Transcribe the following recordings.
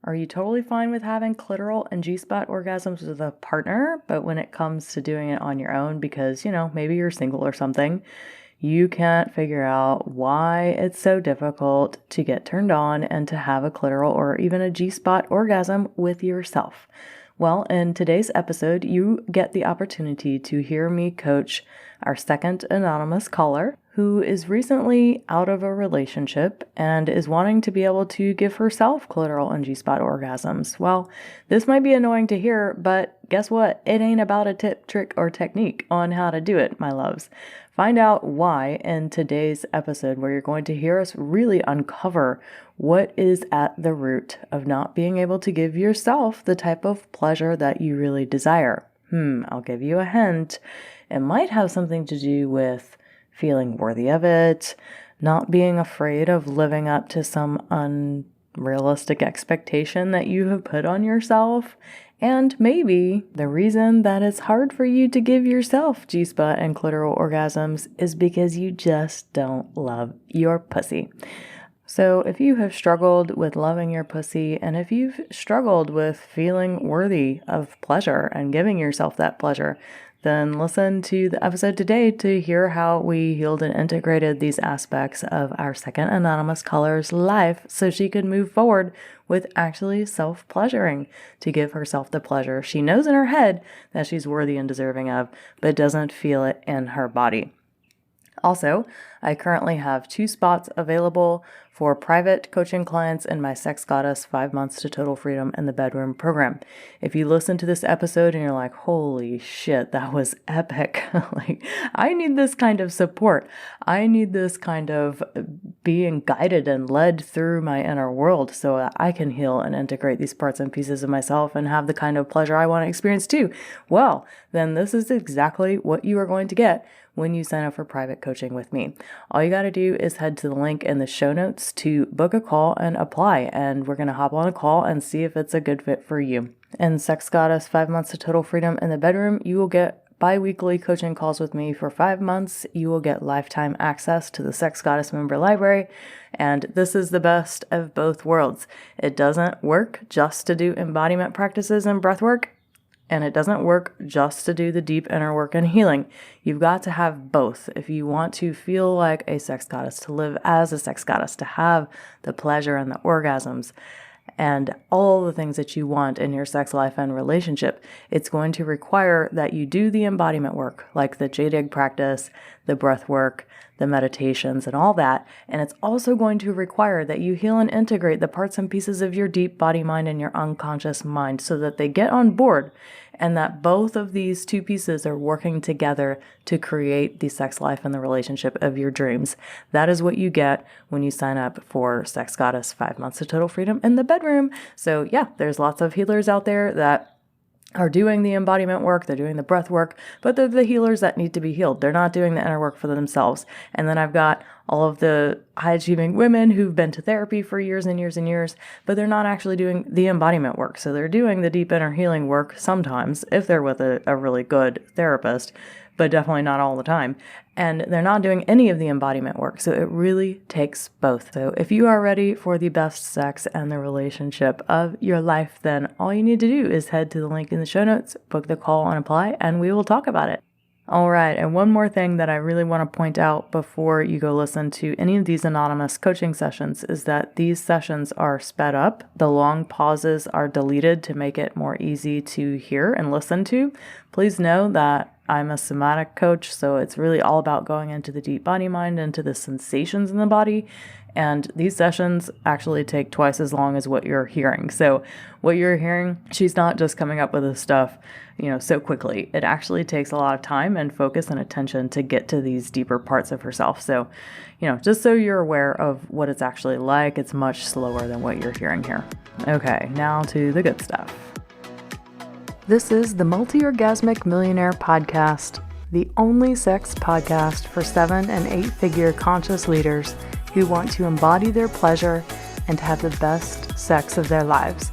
Are you totally fine with having clitoral and G-spot orgasms with a partner, but when it comes to doing it on your own because, maybe you're single or something, you can't figure out why it's so difficult to get turned on and to have a clitoral or even a G-spot orgasm with yourself? Well, in today's episode, you get the opportunity to hear me coach our second anonymous caller who is recently out of a relationship and is wanting to be able to give herself clitoral and G-spot orgasms. Well, this might be annoying to hear, but guess what? It ain't about a tip, trick, or technique on how to do it, my loves. Find out why in today's episode, where you're going to hear us really uncover what is at the root of not being able to give yourself the type of pleasure that you really desire. I'll give you a hint. It might have something to do with feeling worthy of it, not being afraid of living up to some unrealistic expectation that you have put on yourself, and maybe the reason that it's hard for you to give yourself G-spot and clitoral orgasms is because you just don't love your pussy. So if you have struggled with loving your pussy, and if you've struggled with feeling worthy of pleasure and giving yourself that pleasure, then listen to the episode today to hear how we healed and integrated these aspects of our second anonymous caller's life so she could move forward with actually self-pleasuring to give herself the pleasure she knows in her head that she's worthy and deserving of, but doesn't feel it in her body. Also, I currently have 2 spots available for private coaching clients in my Sex Goddess 5 Months to Total Freedom in the Bedroom program. If you listen to this episode and you're like, holy shit, that was epic. I need this kind of support. I need this kind of being guided and led through my inner world so that I can heal and integrate these parts and pieces of myself and have the kind of pleasure I want to experience too. Well, then this is exactly what you are going to get when you sign up for private coaching with me. All you got to do is head to the link in the show notes to book a call and apply, and we're going to hop on a call and see if it's a good fit for you. In Sex Goddess 5 Months to Total Freedom in the Bedroom, you will get bi-weekly coaching calls with me for 5 months. You will get lifetime access to the Sex Goddess member library, and this is the best of both worlds. It doesn't work just to do embodiment practices and breath work. And it doesn't work just to do the deep inner work and healing. You've got to have both if you want to feel like a sex goddess, to live as a sex goddess, to have the pleasure and the orgasms and all the things that you want in your sex life and relationship. It's going to require that you do the embodiment work, like the JDIG practice, the breath work, the meditations, and all that. And it's also going to require that you heal and integrate the parts and pieces of your deep body, mind, and your unconscious mind so that they get on board and that both of these 2 pieces are working together to create the sex life and the relationship of your dreams. That is what you get when you sign up for Sex Goddess 5 Months to Total Freedom in the Bedroom. So yeah, there's lots of healers out there that are doing the embodiment work, they're doing the breath work, but they're the healers that need to be healed. They're not doing the inner work for themselves. And then I've got all of the high-achieving women who've been to therapy for years and years and years, but they're not actually doing the embodiment work. So they're doing the deep inner healing work sometimes, if they're with a really good therapist, but definitely not all the time. And they're not doing any of the embodiment work. So it really takes both. So if you are ready for the best sex and the relationship of your life, then all you need to do is head to the link in the show notes, book the call and apply, and we will talk about it. All right, and one more thing that I really want to point out before you go listen to any of these anonymous coaching sessions is that these sessions are sped up. The long pauses are deleted to make it more easy to hear and listen to. Please know that I'm a somatic coach, so it's really all about going into the deep body mind, into the sensations in the body. And these sessions actually take twice as long as what you're hearing. So what you're hearing, she's not just coming up with this stuff, so quickly. It actually takes a lot of time and focus and attention to get to these deeper parts of herself. So, just so you're aware of what it's actually like, it's much slower than what you're hearing here. Okay, now to the good stuff. This is the Multi-Orgasmic Millionaire Podcast, the only sex podcast for 7- and 8-figure conscious leaders who want to embody their pleasure and to have the best sex of their lives.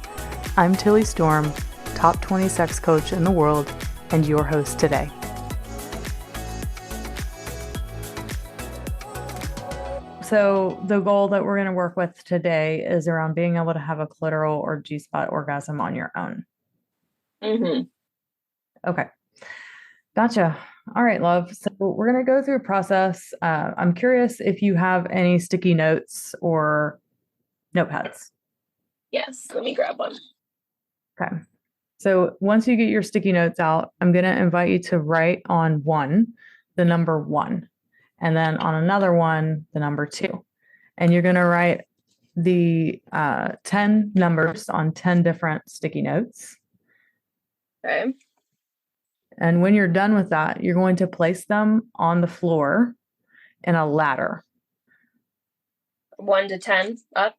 I'm Tilly Storm, top 20 sex coach in the world, and your host today. So the goal that we're going to work with today is around being able to have a clitoral or G-spot orgasm on your own. Mm-hmm. Okay. Gotcha. All right, love. So we're going to go through a process. I'm curious if you have any sticky notes or notepads. Yes, let me grab one. Okay. So once you get your sticky notes out, I'm going to invite you to write on one, the number 1, and then on another one, the number 2. And you're going to write the 10 numbers on 10 different sticky notes. Okay. And when you're done with that, you're going to place them on the floor in a ladder. 1 to 10 up.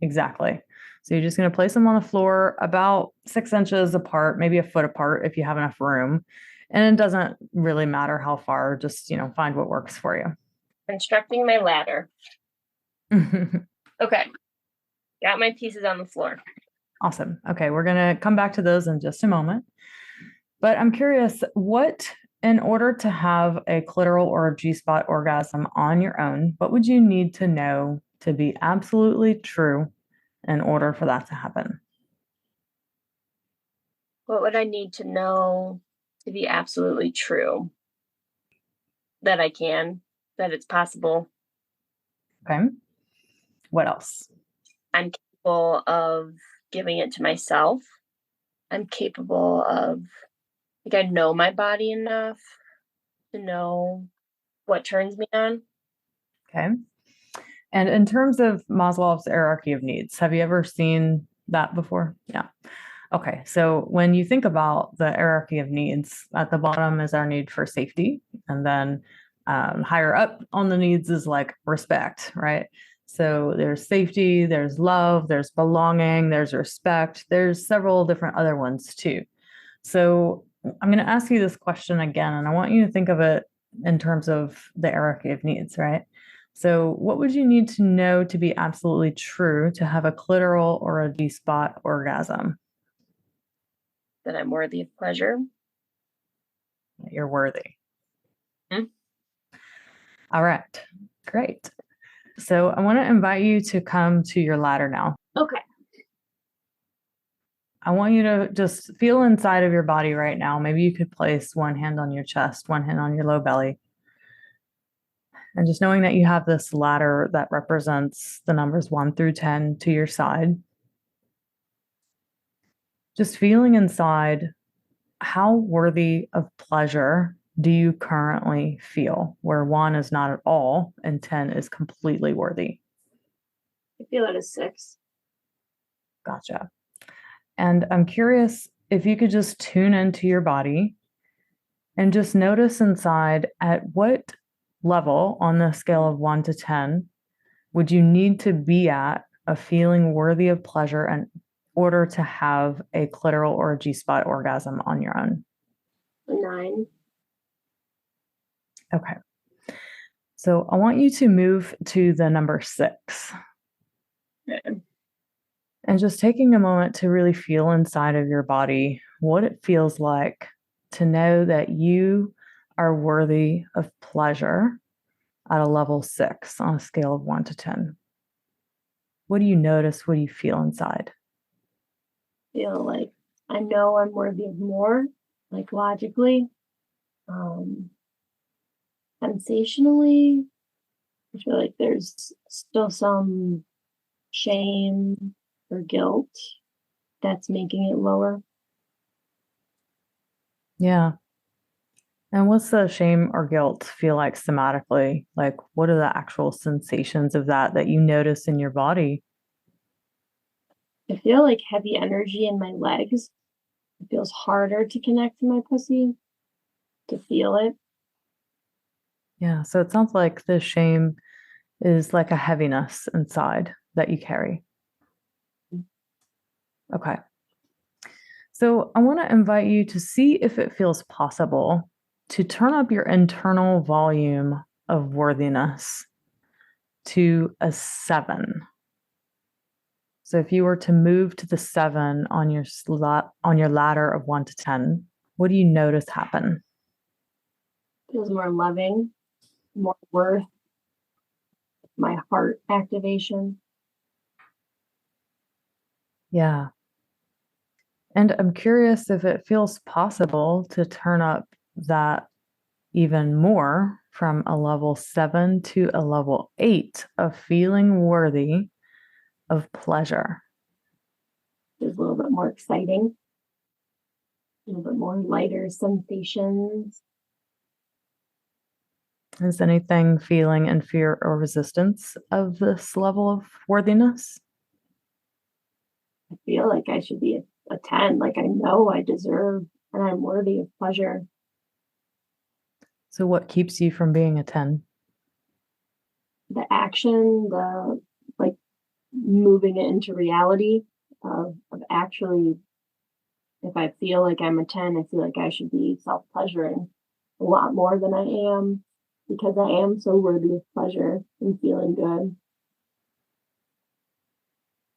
Exactly. So you're just going to place them on the floor about 6 inches apart, maybe a foot apart if you have enough room. And it doesn't really matter how far, just, find what works for you. Constructing my ladder. Okay. Got my pieces on the floor. Awesome. Okay, we're going to come back to those in just a moment. But I'm curious, in order to have a clitoral or a G-spot orgasm on your own, what would you need to know to be absolutely true in order for that to happen? What would I need to know to be absolutely true? That it's possible. Okay. What else? I'm capable of giving it to myself. I'm capable of, I know my body enough to know what turns me on. Okay. And in terms of Maslow's hierarchy of needs, have you ever seen that before? Yeah. Okay. So when you think about the hierarchy of needs, at the bottom is our need for safety. And then higher up on the needs is like respect, right? So there's safety, there's love, there's belonging, there's respect, there's several different other ones too. So I'm going to ask you this question again, and I want you to think of it in terms of the hierarchy of needs, right? So, what would you need to know to be absolutely true to have a clitoral or a G-spot orgasm? That I'm worthy of pleasure. That you're worthy. Hmm? All right, great. So, I want to invite you to come to your ladder now. Okay. I want you to just feel inside of your body right now. Maybe you could place one hand on your chest, one hand on your low belly. And just knowing that you have this ladder that represents the numbers 1 through 10 to your side. Just feeling inside, how worthy of pleasure do you currently feel? Where 1 is not at all and 10 is completely worthy. I feel at a 6. Gotcha. And I'm curious if you could just tune into your body and just notice inside at what level on the scale of 1 to 10 would you need to be at a feeling worthy of pleasure in order to have a clitoral or a G-spot orgasm on your own? A 9. Okay. So I want you to move to the number 6. Okay. And just taking a moment to really feel inside of your body what it feels like to know that you are worthy of pleasure at a level 6 on a scale of 1 to 10. What do you notice? What do you feel inside? Feel like I know I'm worthy of more, like logically. Sensationally, I feel like there's still some shame or guilt that's making it lower. Yeah. And what's the shame or guilt feel like somatically? Like, what are the actual sensations of that you notice in your body? I feel like heavy energy in my legs. It feels harder to connect to my pussy, to feel it. Yeah. So it sounds like the shame is like a heaviness inside that you carry. Okay. So I want to invite you to see if it feels possible to turn up your internal volume of worthiness to a 7. So if you were to move to the 7 on your slot on your ladder of 1 to 10, what do you notice happen? Feels more loving, more worth. my heart activation. Yeah. And I'm curious if it feels possible to turn up that even more from a level 7 to a level 8 of feeling worthy of pleasure. It's a little bit more exciting, a little bit more lighter sensations. Is anything feeling in fear or resistance of this level of worthiness? I feel like I should be a 10, like I know I deserve and I'm worthy of pleasure. So, what keeps you from being a 10? The action, the like moving it into reality of actually, if I feel like I'm a 10, I feel like I should be self pleasuring a lot more than I am because I am so worthy of pleasure and feeling good.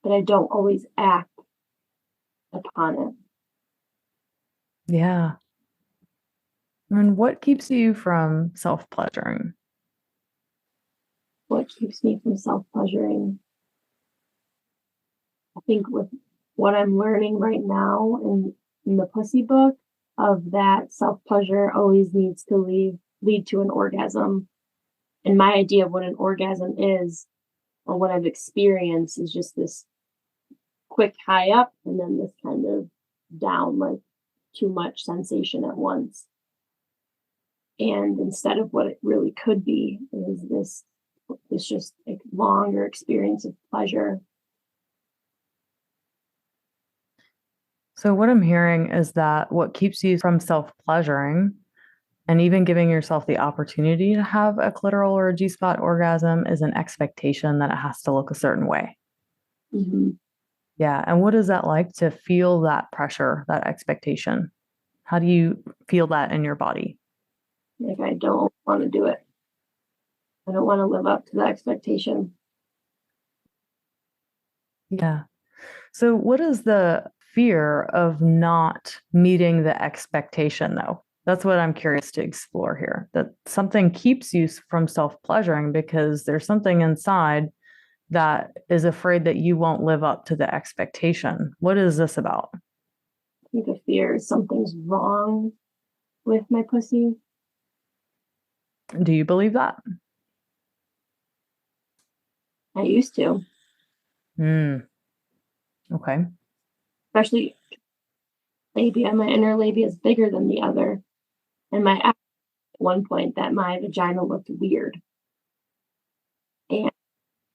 But I don't always act upon it. Yeah. And what keeps you from self pleasuring? What keeps me from self pleasuring? I think with what I'm learning right now in the pussy book of that self pleasure always needs to lead to an orgasm. And my idea of what an orgasm is or what I've experienced is just this quick high up and then this kind of down, like too much sensation at once. And instead of what it really could be is this just like longer experience of pleasure. So, what I'm hearing is that what keeps you from self pleasuring and even giving yourself the opportunity to have a clitoral or a G spot orgasm is an expectation that it has to look a certain way. Mhm. Yeah. And what is that like to feel that pressure, that expectation? How do you feel that in your body? Like I don't want to do it. I don't want to live up to the expectation. Yeah. So, what is the fear of not meeting the expectation, though? That's what I'm curious to explore here. That something keeps you from self pleasuring because there's something inside that is afraid that you won't live up to the expectation. What is this about? I think the fear is something's wrong with my pussy. Do you believe that? I used to, Hmm. Okay. especially labia. My inner labia is bigger than the other. And my at one point that my vagina looked weird. And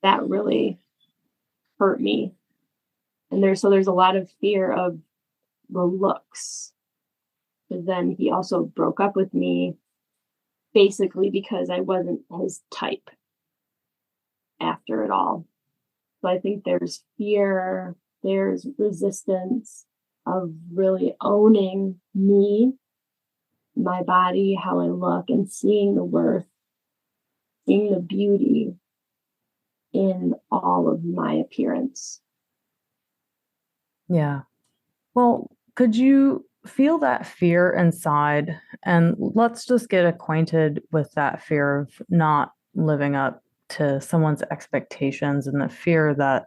that really hurt me. And there's a lot of fear of the looks. But then he also broke up with me basically because I wasn't his type after it all. So I think there's fear, there's resistance of really owning me, my body, how I look, and seeing the worth, seeing the beauty in all of my appearance. Yeah. Well, could you feel that fear inside? And let's just get acquainted with that fear of not living up to someone's expectations and the fear that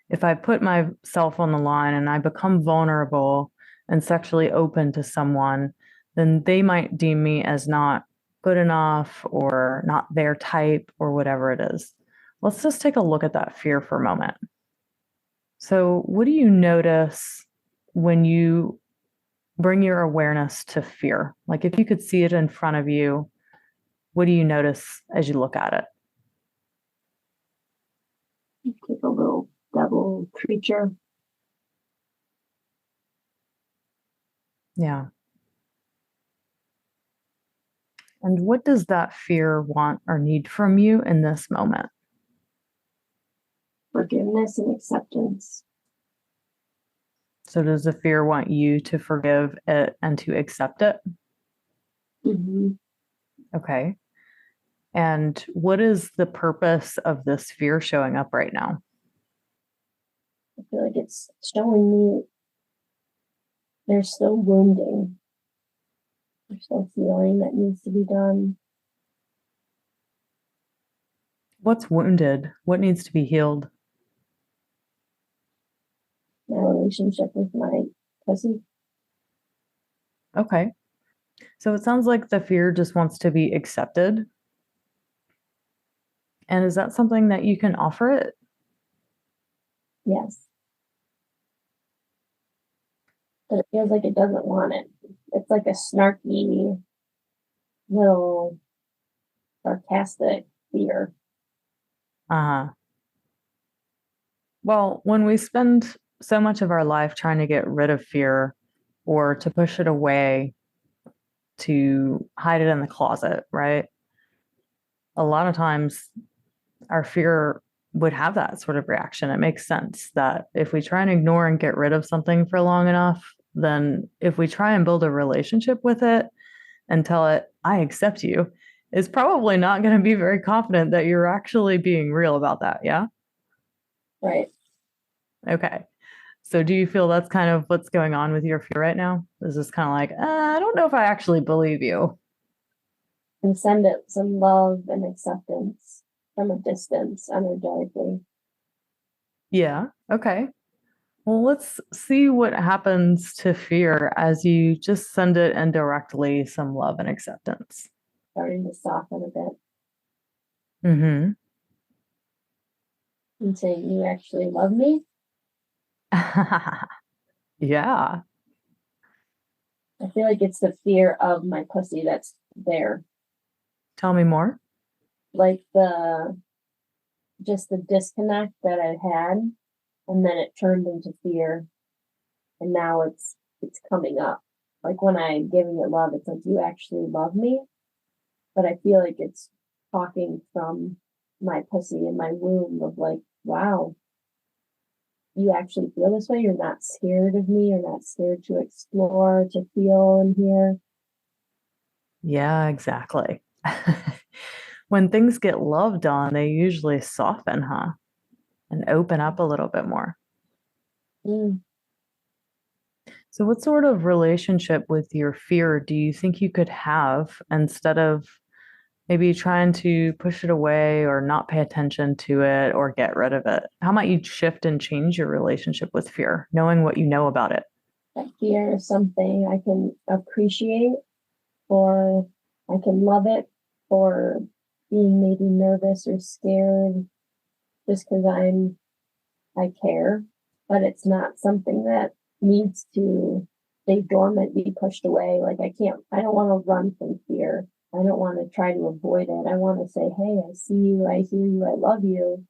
if I put myself on the line and I become vulnerable and sexually open to someone, then they might deem me as not good enough or not their type or whatever it is. Let's just take a look at that fear for a moment. So, what do you notice when you bring your awareness to fear? Like, if you could see it in front of you, what do you notice as you look at it? Like a little devil creature. Yeah. And what does that fear want or need from you in this moment? Forgiveness and acceptance. So, does the fear want you to forgive it and to accept it? Mm-hmm. Okay. And what is the purpose of this fear showing up right now? I feel like it's showing me there's still wounding, there's still healing that needs to be done. What's wounded? What needs to be healed? My relationship with my pussy. Okay. So it sounds like the fear just wants to be accepted. And is that something that you can offer it? Yes. But it feels like it doesn't want it. It's like a snarky little sarcastic fear. Uh-huh. Well, when we spend so much of our life trying to get rid of fear or to push it away, to hide it in the closet, right? A lot of times our fear would have that sort of reaction. It makes sense that if we try and ignore and get rid of something for long enough, then if we try and build a relationship with it and tell it, I accept you, it's probably not going to be very confident that you're actually being real about that. Yeah. Right. Okay. So do you feel that's kind of what's going on with your fear right now? Is this kind of like, I don't know if I actually believe you? And send it some love and acceptance from a distance energetically. Yeah. Okay. Well, let's see what happens to fear as you just send it indirectly some love and acceptance. Starting to soften a bit Mm-hmm. and saying, you actually love me. Yeah. I feel like it's the fear of my pussy that's there. Tell me more. Like the just the disconnect that I had, and then it turned into fear, and now it's coming up. Like when I'm giving it love, it's like you actually love me, but I feel like it's talking from my pussy and my womb of like, wow, you actually feel this way. You're not scared of me. You're not scared to explore, to feel and hear. Yeah, exactly. When things get loved on, they usually soften, huh? And open up a little bit more. Mm. So, what sort of relationship with your fear do you think you could have instead of maybe trying to push it away or not pay attention to it or get rid of it? How might you shift and change your relationship with fear, knowing what you know about it? That fear is something I can appreciate, or I can love it for being maybe nervous or scared just because I care, but it's not something that needs to stay dormant, be pushed away. Like I don't want to run from fear. I don't want to try to avoid it. I want to say, hey, I see you, I hear you, I love you.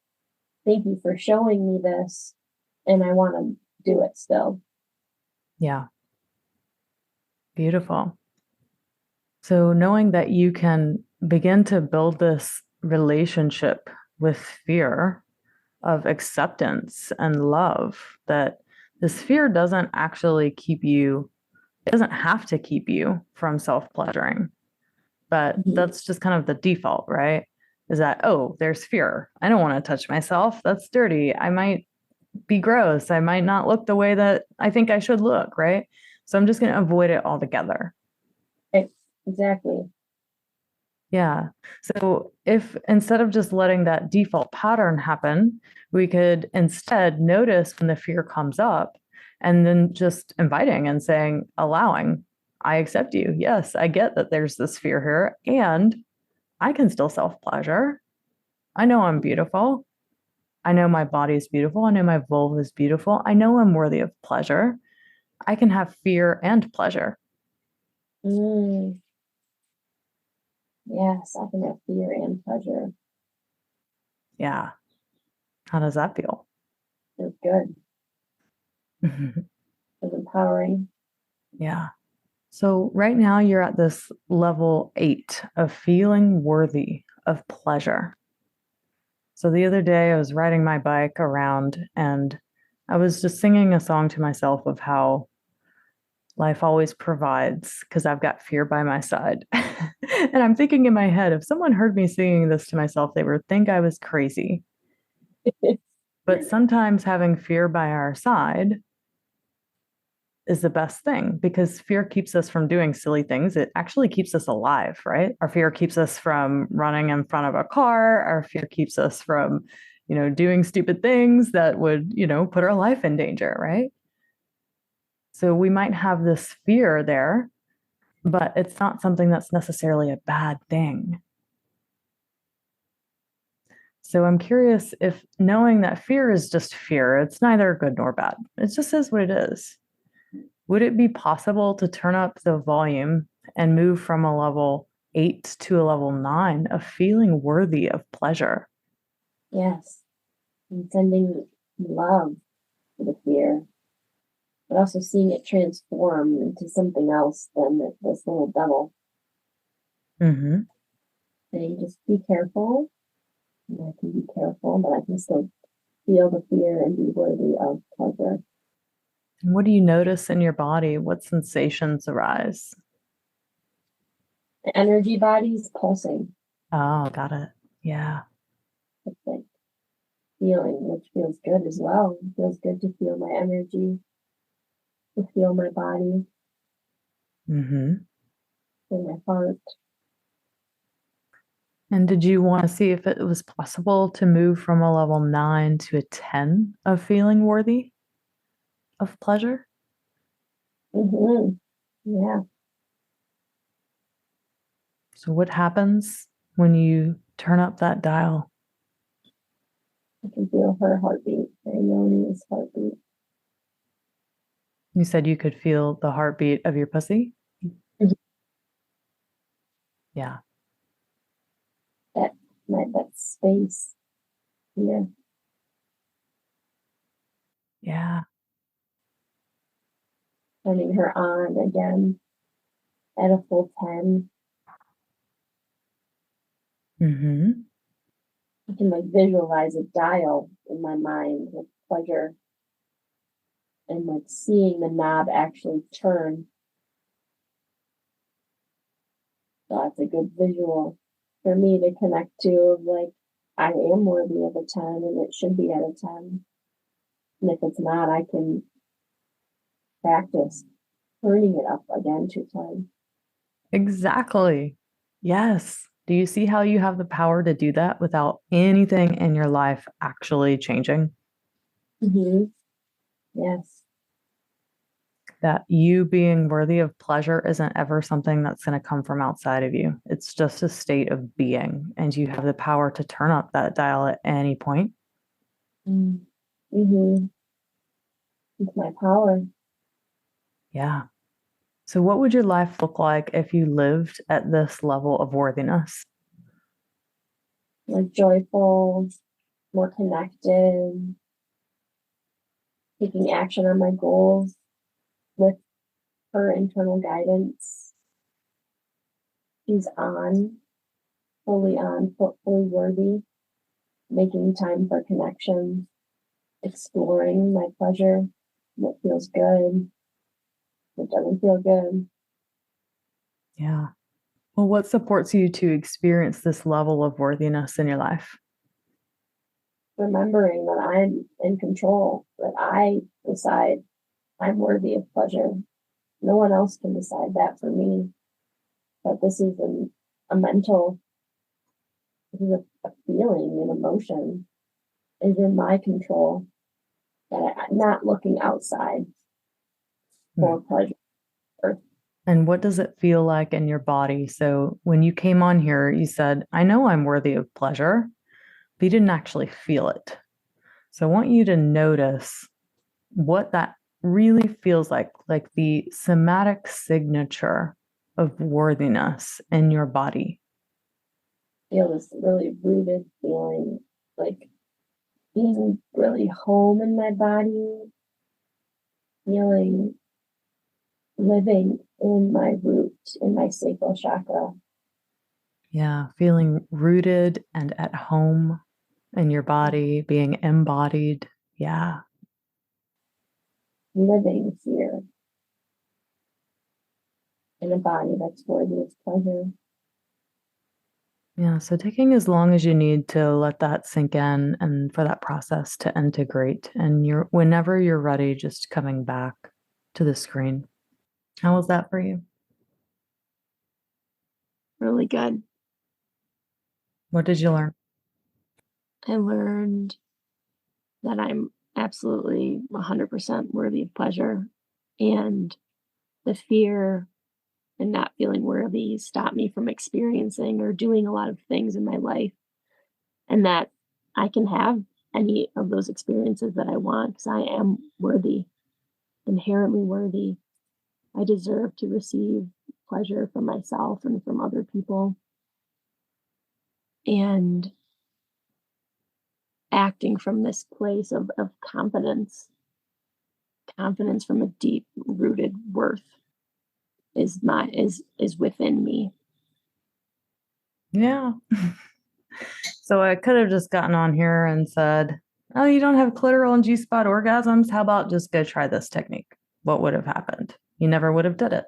Thank you for showing me this. And I want to do it still. Yeah, beautiful. So, knowing that you can begin to build this relationship with fear of acceptance and love, that this fear doesn't actually keep you, it doesn't have to keep you from self pleasuring. But Mhm. that's just kind of the default, right? Is that, oh, there's fear. I don't want to touch myself. That's dirty. I might be gross. I might not look the way that I think I should look, right? So I'm just going to avoid it altogether. Right. Exactly. Yeah. So if instead of just letting that default pattern happen, we could instead notice when the fear comes up and then just inviting and saying, allowing, I accept you. Yes, I get that there's this fear here and I can still self pleasure. I know I'm beautiful. I know my body is beautiful. I know my vulva is beautiful. I know I'm worthy of pleasure. I can have fear and pleasure. Mm, yes, I can have fear and pleasure. Yeah. How does that feel? It's good. It's empowering. Yeah. So right now you're at this level 8 of feeling worthy of pleasure. So the other day I was riding my bike around and I was just singing a song to myself of how life always provides because I've got fear by my side. And I'm thinking in my head, if someone heard me singing this to myself, they would think I was crazy. But sometimes having fear by our side is the best thing because fear keeps us from doing silly things. It actually keeps us alive, right? Our fear keeps us from running in front of a car. Our fear keeps us from, doing stupid things that would, put our life in danger, right? So we might have this fear there, but it's not something that's necessarily a bad thing. So I'm curious if knowing that fear is just fear, it's neither good nor bad. It just is what it is. Would it be possible to turn up the volume and move from a level 8 to a level 9 of feeling worthy of pleasure? Yes. And sending love to the fear, but also seeing it transform into something else than this little devil. Mm-hmm. And just be careful. And I can be careful, but I can still feel the fear and be worthy of pleasure. And what do you notice in your body? What sensations arise? The energy body's pulsing. Oh, got it. Yeah. It's like feeling, which feels good as well. It feels good to feel my energy, to feel my body, Mm-hmm. feel my heart. And did you want to see if it was possible to move from a level 9 to a 10 of feeling worthy of pleasure? Mm-hmm. Yeah, So, what happens when you turn up that dial? I can feel her heartbeat, Yoni's heartbeat. You said you could feel the heartbeat of your pussy? Mhm. Yeah. That that space here, Yeah. turning her on again at a full 10. Mm-hmm. I can like visualize a dial in my mind with pleasure and like seeing the knob actually turn. So that's a good visual for me to connect to of like I am worthy of a 10 and it should be at a 10. And if it's not, I can practice turning it up again to 10. Exactly. Yes. Do you see how you have the power to do that without anything in your life actually changing? Mm-hmm. Yes. That you being worthy of pleasure isn't ever something that's going to come from outside of you. It's just a state of being, and you have the power to turn up that dial at any point. Mm-hmm. It's my power. Yeah. So, what would your life look like if you lived at this level of worthiness? More joyful, more connected, taking action on my goals with her internal guidance. She's on, fully worthy, making time for connection, exploring my pleasure, what feels good, what doesn't feel good. Yeah. Well, what supports you to experience this level of worthiness in your life? Remembering that I'm in control, that I decide I'm worthy of pleasure. No one else can decide that for me. That this is a mental, this is a feeling, an emotion is in my control. That I'm not looking outside Hmm. for pleasure. And what does it feel like in your body? So, when you came on here, you said, I know I'm worthy of pleasure, but you didn't actually feel it. So, I want you to notice what that really feels like the somatic signature of worthiness in your body. Feel this really rooted feeling, like being really home in my body, feeling living in my root, in my sacral chakra. Yeah, feeling rooted and at home in your body, being embodied. Yeah. Living here in a body that's worthy of pleasure. Yeah. So taking as long as you need to let that sink in and for that process to integrate. And whenever you're ready, just coming back. to the screen. How was that for you? Really good. What did you learn? I learned that I'm absolutely 100% worthy of pleasure, and the fear and not feeling worthy stopped me from experiencing or doing a lot of things in my life, and that I can have any of those experiences that I want because I am worthy, inherently worthy. I deserve to receive pleasure from myself and from other people, and acting from this place of confidence from a deep rooted worth is within me. Yeah. So I could have just gotten on here and said, "Oh, you don't have clitoral and G-spot orgasms? How about just go try this technique?" What would have happened? You never would have did it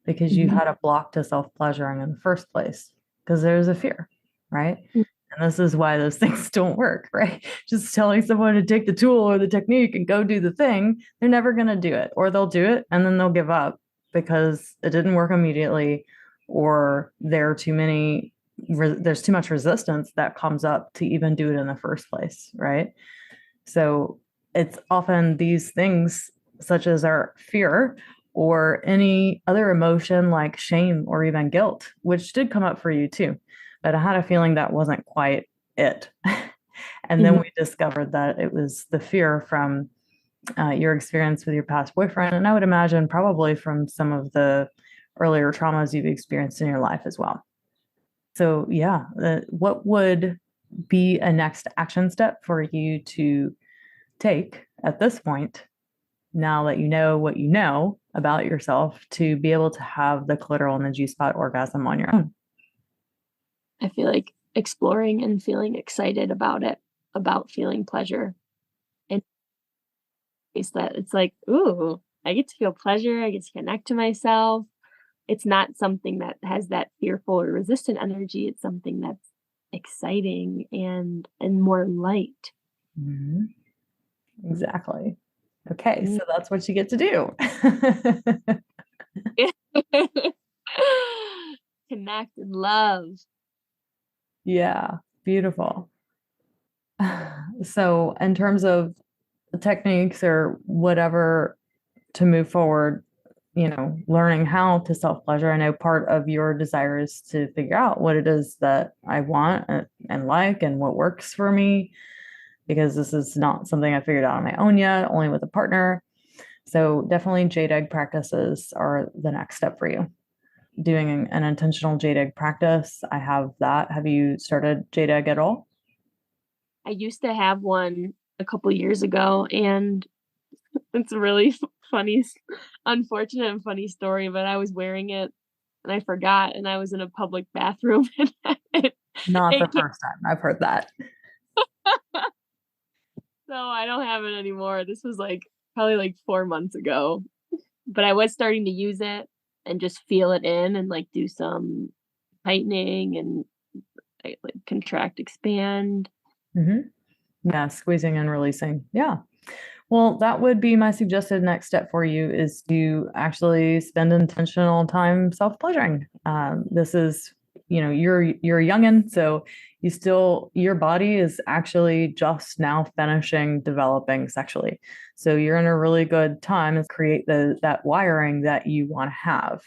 because you Mhm. had a block to self-pleasuring in the first place because there's a fear, right? And this is why those things don't work, right? Just telling someone to take the tool or the technique and go do the thing, they're never going to do it, or they'll do it and then they'll give up because it didn't work immediately, or there's too much resistance that comes up to even do it in the first place, right? So it's often these things, such as our fear or any other emotion like shame or even guilt, which did come up for you too. But I had a feeling that wasn't quite it. And then Mhm. we discovered that it was the fear from your experience with your past boyfriend. And I would imagine probably from some of the earlier traumas you've experienced in your life as well. So, yeah, what would be a next action step for you to take at this point, now that you know what you know about yourself, to be able to have the clitoral and the G spot orgasm on your own? I feel like exploring and feeling excited about it, about feeling pleasure, and it's that it's like, ooh, I get to feel pleasure, I get to connect to myself. It's not something that has that fearful or resistant energy. It's something that's exciting and more light. Mhm. Exactly. Okay, Mm. so that's what you get to do. Connect and love. Yeah, beautiful. So, in terms of techniques or whatever to move forward, learning how to self pleasure. I know part of your desire is to figure out what it is that I want and like and what works for me, because this is not something I figured out on my own yet, only with a partner. So definitely jade egg practices are the next step for you. Doing an intentional jade egg practice. I have that. Have you started jade egg at all? I used to have one a couple years ago, and it's a really funny, unfortunate and funny story, but I was wearing it and I forgot, and I was in a public bathroom and it, Not the it came, first time. I've heard that. so I don't have it anymore. This was like probably like 4 months ago, but I was starting to use it and just feel it in and like do some tightening and like contract, expand. Hmm. Yeah, squeezing and releasing. Yeah. Well, that would be my suggested next step for you, is to actually spend intentional time self-pleasuring. This is, you're a youngin, so your body is actually just now finishing developing sexually. So you're in a really good time to create that wiring that you want to have.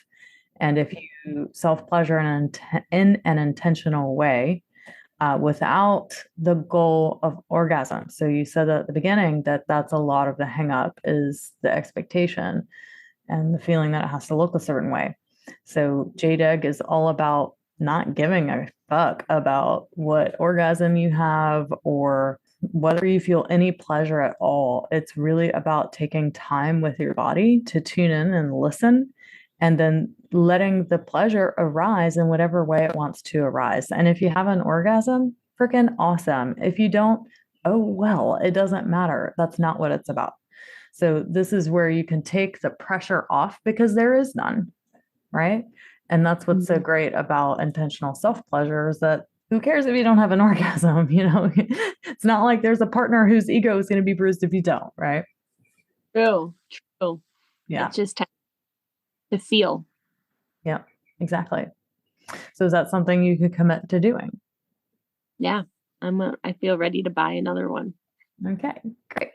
And if you self-pleasure in an intentional way, without the goal of orgasm. So you said at the beginning that that's a lot of the hang up, is the expectation and the feeling that it has to look a certain way. So JDEG is all about not giving a fuck about what orgasm you have or whether you feel any pleasure at all. It's really about taking time with your body to tune in and listen, and then letting the pleasure arise in whatever way it wants to arise. And if you have an orgasm, freaking awesome. If you don't, oh well, it doesn't matter. That's not what it's about. So this is where you can take the pressure off because there is none, right? And that's what's so Mhm. great about intentional self-pleasure, is that who cares if you don't have an orgasm, It's not like there's a partner whose ego is going to be bruised if you don't, right? True, true. Yeah. It's just time to feel. Yeah. Exactly. So is that something you could commit to doing? Yeah. I feel ready to buy another one. Okay. Great.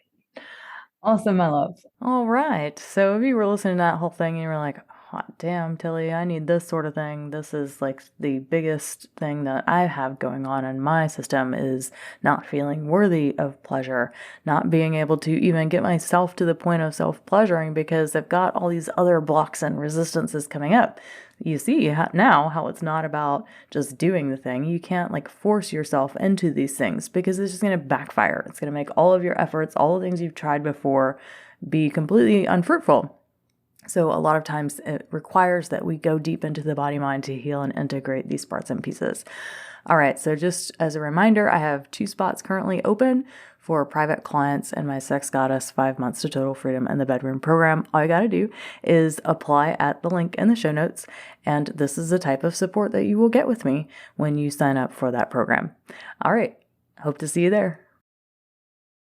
Awesome, my love. All right. So if you were listening to that whole thing and you were like, hot damn, Tilly, I need this sort of thing. This is like the biggest thing that I have going on in my system is not feeling worthy of pleasure, not being able to even get myself to the point of self-pleasuring because I've got all these other blocks and resistances coming up. You see now how it's not about just doing the thing. You can't like force yourself into these things because it's just going to backfire. It's going to make all of your efforts, all the things you've tried before, be completely unfruitful. So a lot of times it requires that we go deep into the body mind to heal and integrate these parts and pieces. All right, so just as a reminder, I have 2 spots currently open for private clients in my Sex Goddess 5 Months to Total Freedom in the Bedroom program. All you got to do is apply at the link in the show notes, and this is the type of support that you will get with me when you sign up for that program. All right, hope to see you there.